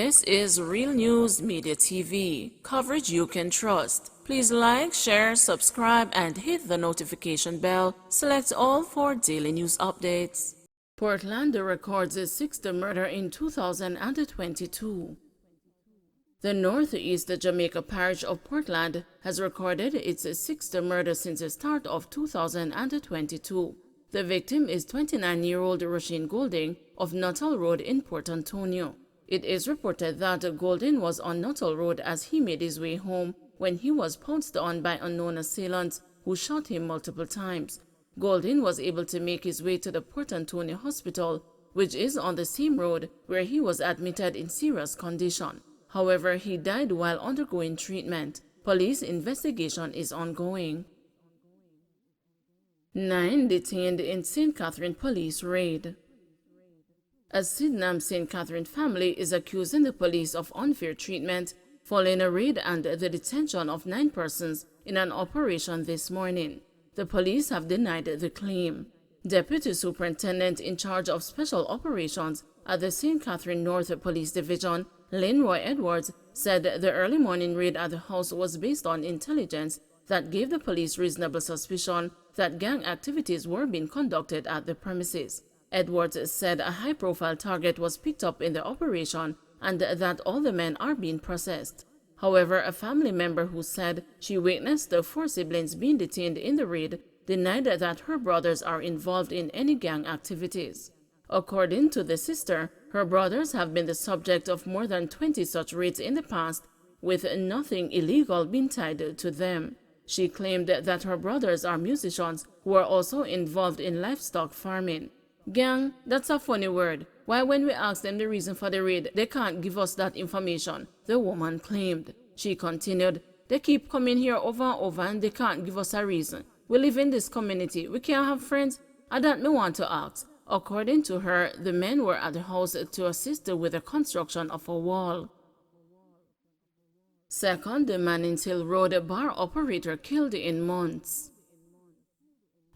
This is Real News Media TV, coverage you can trust. Please like, share, subscribe, and hit the notification bell. Select all for daily news updates. Portland records its sixth murder in 2022. The northeast Jamaica parish of Portland has recorded its sixth murder since the start of 2022. The victim is 29-year-old Roisin Golding of Nuttall Road in Port Antonio. It is reported that Golding was on Nuttall Road as he made his way home when he was pounced on by unknown assailants who shot him multiple times. Golding was able to make his way to the Port Antonio Hospital, which is on the same road, where he was admitted in serious condition. However, he died while undergoing treatment. Police investigation is ongoing. 9 detained in St. Catherine police raid. A Sydenham St. Catherine family is accusing the police of unfair treatment following a raid and the detention of 9 persons in an operation this morning. The police have denied the claim. Deputy Superintendent in charge of Special Operations at the St. Catherine North Police Division, Lynn Roy Edwards, said the early morning raid at the house was based on intelligence that gave the police reasonable suspicion that gang activities were being conducted at the premises. Edwards said a high-profile target was picked up in the operation and that all the men are being processed. However, a family member who said she witnessed the 4 siblings being detained in the raid denied that her brothers are involved in any gang activities. According to the sister, her brothers have been the subject of more than 20 such raids in the past, with nothing illegal being tied to them. She claimed that her brothers are musicians who are also involved in livestock farming. Gang, that's a funny word. Why when we ask them the reason for the raid, they can't give us that information, the woman claimed. She continued, they keep coming here over and over and they can't give us a reason. We live in this community, we can't have friends. I don't know want to ask. According to her, the men were at the house to assist with the construction of a wall. Second, the Mannings Hill Road bar operator killed in months.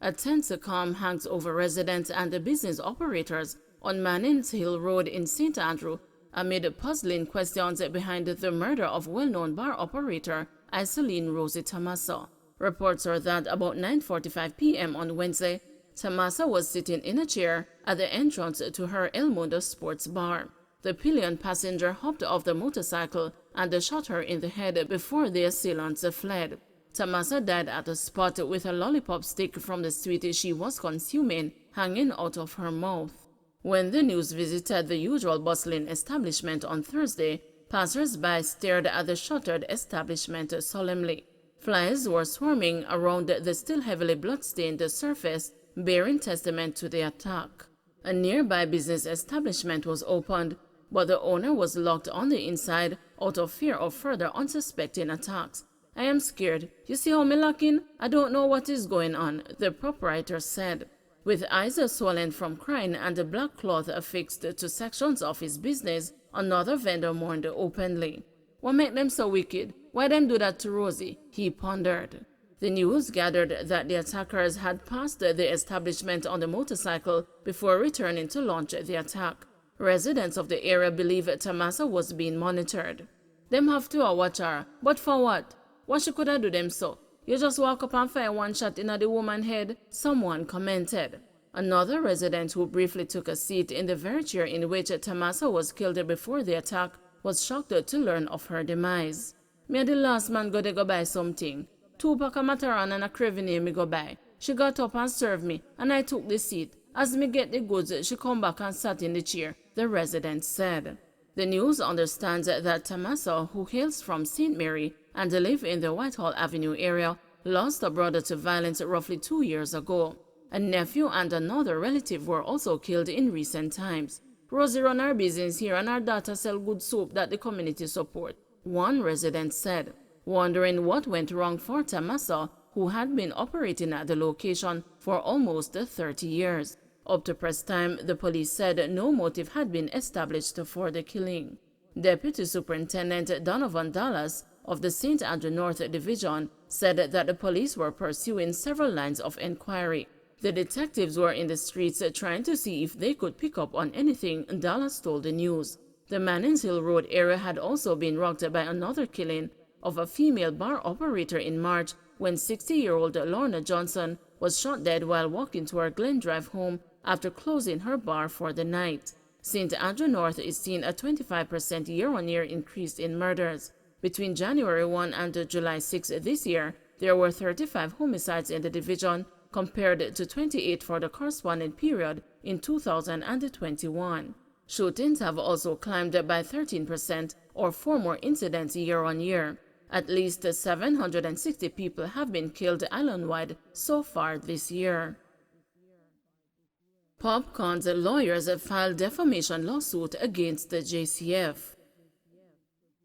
A tense calm hangs over residents and the business operators on Mannings Hill Road in St. Andrew amid puzzling questions behind the murder of well-known bar operator Iseline Rosie Tamasa. Reports are that about 9:45 p.m. on Wednesday, Tamasa was sitting in a chair at the entrance to her El Mundo sports bar. The pillion passenger hopped off the motorcycle and shot her in the head before the assailants fled. Tamasa died at the spot with a lollipop stick from the sweet she was consuming hanging out of her mouth. When the news visited the usual bustling establishment on Thursday, passers-by stared at the shuttered establishment solemnly. Flies were swarming around the still heavily blood-stained surface, bearing testament to the attack. A nearby business establishment was opened, but the owner was locked on the inside out of fear of further unsuspecting attacks. I am scared. You see how me locking? I don't know what is going on, the proprietor said. With eyes swollen from crying and a black cloth affixed to sections of his business, another vendor mourned openly. What make them so wicked? Why them do that to Rosie? He pondered. The news gathered that the attackers had passed the establishment on the motorcycle before returning to launch the attack. Residents of the area believe Tamasa was being monitored. Them have to watch her, but for what? What she coulda do them so? You just walk up and fire one shot in the woman's head, someone commented. Another resident who briefly took a seat in the very chair in which Tamasa was killed before the attack was shocked to learn of her demise. Me and the last man go buy something. 2 pack of Mataran and a Crevene me go buy. She got up and served me, and I took the seat. As me get the goods, she come back and sat in the chair, the resident said. The news understands that Tamasa, who hails from St. Mary and lives in the Whitehall Avenue area, lost a brother to violence roughly 2 years ago. A nephew and another relative were also killed in recent times. Rosie run her business here and her daughter sell good soap that the community support, one resident said. Wondering what went wrong for Tamasa, who had been operating at the location for almost 30 years. Up to press time, the police said no motive had been established for the killing. Deputy Superintendent Donovan Dallas of the St. Andrew North Division said that the police were pursuing several lines of inquiry. The detectives were in the streets trying to see if they could pick up on anything, Dallas told the news. The Mannings Hill Road area had also been rocked by another killing of a female bar operator in March when 60-year-old Lorna Johnson was shot dead while walking to her Glen Drive home after closing her bar for the night. St. Andrew North is seeing a 25% year-on-year increase in murders. Between January 1 and July 6 this year, there were 35 homicides in the division compared to 28 for the corresponding period in 2021. Shootings have also climbed by 13% or 4 more incidents year-on-year. At least 760 people have been killed island-wide so far this year. Popcaan's lawyers filed defamation lawsuit against the JCF.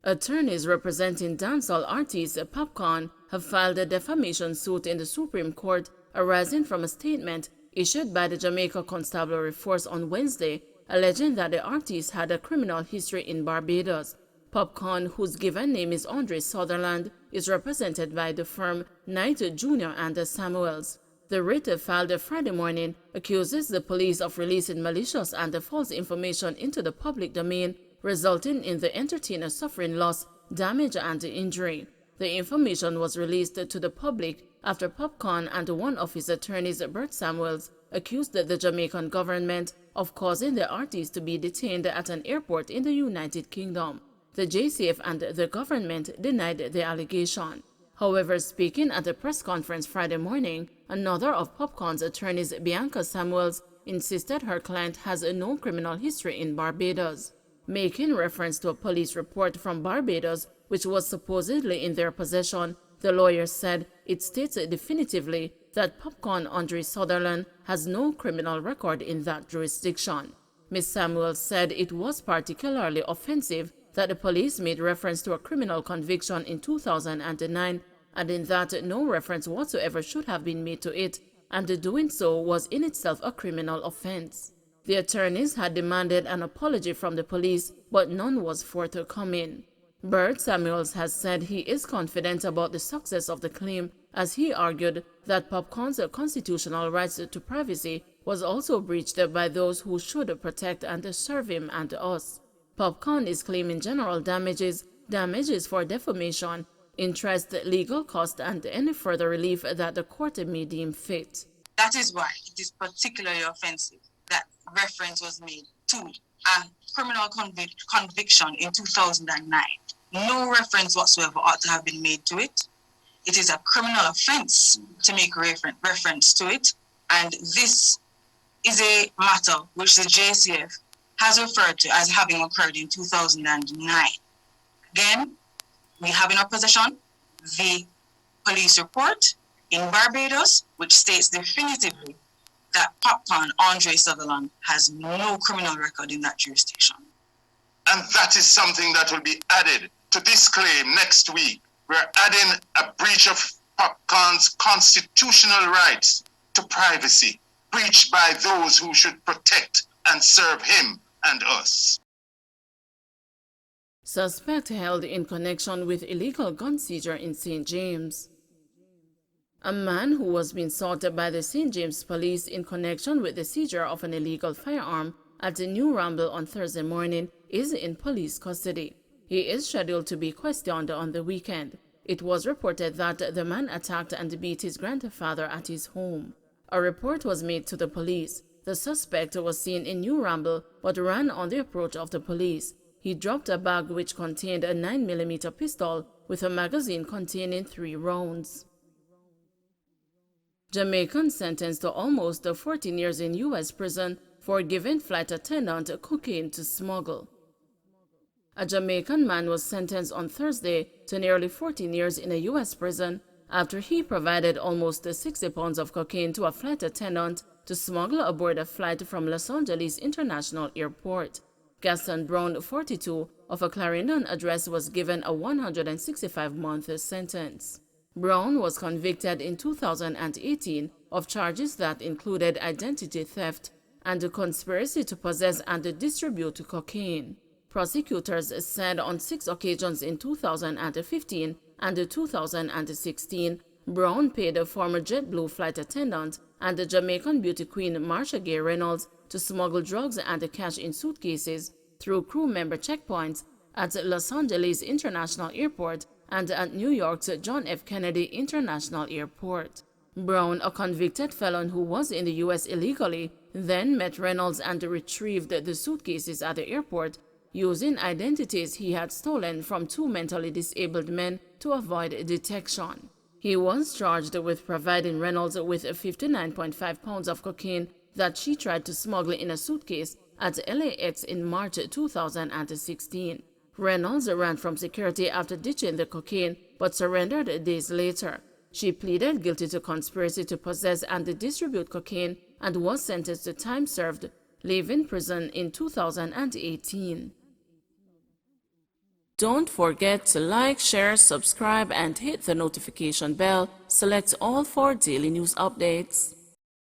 Attorneys representing dancehall artist Popcaan have filed a defamation suit in the Supreme Court arising from a statement issued by the Jamaica Constabulary Force on Wednesday, alleging that the artist had a criminal history in Barbados. Popcaan, whose given name is Andre Sutherland, is represented by the firm Knight Jr. and Samuels. The writ filed Friday morning accuses the police of releasing malicious and false information into the public domain, resulting in the entertainer suffering loss, damage, and injury. The information was released to the public after Popcaan and one of his attorneys, Bert Samuels, accused the Jamaican government of causing the artist to be detained at an airport in the United Kingdom. The JCF and the government denied the allegation. However, speaking at a press conference Friday morning, another of Popcaan's attorneys, Bianca Samuels, insisted her client has no criminal history in Barbados. Making reference to a police report from Barbados, which was supposedly in their possession, the lawyer said it states definitively that Popcaan Andre Sutherland has no criminal record in that jurisdiction. Ms. Samuels said it was particularly offensive that the police made reference to a criminal conviction in 2009, adding that no reference whatsoever should have been made to it, and doing so was in itself a criminal offense. The attorneys had demanded an apology from the police, but none was forthcoming. Bert Samuels has said he is confident about the success of the claim, as he argued that Popcaan's constitutional rights to privacy was also breached by those who should protect and serve him and us. Popcaan is claiming general damages for defamation, interest, legal cost, and any further relief that the court may deem fit. That is why it is particularly offensive that reference was made to a criminal conviction in 2009. No reference whatsoever ought to have been made to it. It is a criminal offense to make reference to it, and this is a matter which the JCF has referred to as having occurred in 2009. Again, we have in our possession the police report in Barbados, which states definitively that Popcaan Andre Sutherland has no criminal record in that jurisdiction. And that is something that will be added to this claim next week. We're adding a breach of Popcaan's constitutional rights to privacy, breached by those who should protect and serve him and us. Suspect held in connection with illegal gun seizure in St. James. A man who was being sought by the St. James police in connection with the seizure of an illegal firearm at the New Ramble on Thursday morning is in police custody. He is scheduled to be questioned on the weekend. It was reported that the man attacked and beat his grandfather at his home. A report was made to the police. The suspect was seen in New Ramble but ran on the approach of the police. He dropped a bag which contained a 9mm pistol with a magazine containing 3 rounds. Jamaican sentenced to almost 14 years in U.S. prison for giving flight attendant cocaine to smuggle. A Jamaican man was sentenced on Thursday to nearly 14 years in a U.S. prison after he provided almost 60 pounds of cocaine to a flight attendant to smuggle aboard a flight from Los Angeles International Airport. Gaston Brown, 42, of a Clarendon address was given a 165-month sentence. Brown was convicted in 2018 of charges that included identity theft and conspiracy to possess and distribute cocaine. Prosecutors said on 6 occasions in 2015 and 2016, Brown paid a former JetBlue flight attendant and the Jamaican beauty queen Marsha Gay Reynolds to smuggle drugs and cash in suitcases through crew member checkpoints at Los Angeles International Airport and at New York's John F. Kennedy International Airport. Brown, a convicted felon who was in the U.S. illegally, then met Reynolds and retrieved the suitcases at the airport using identities he had stolen from two mentally disabled men to avoid detection. He was charged with providing Reynolds with 59.5 pounds of cocaine that she tried to smuggle in a suitcase at LAX in March 2016. Reynolds ran from security after ditching the cocaine but surrendered days later. She pleaded guilty to conspiracy to possess and distribute cocaine and was sentenced to time served, leaving prison in 2018. Don't forget to like, share, subscribe, and hit the notification bell. Select all for daily news updates.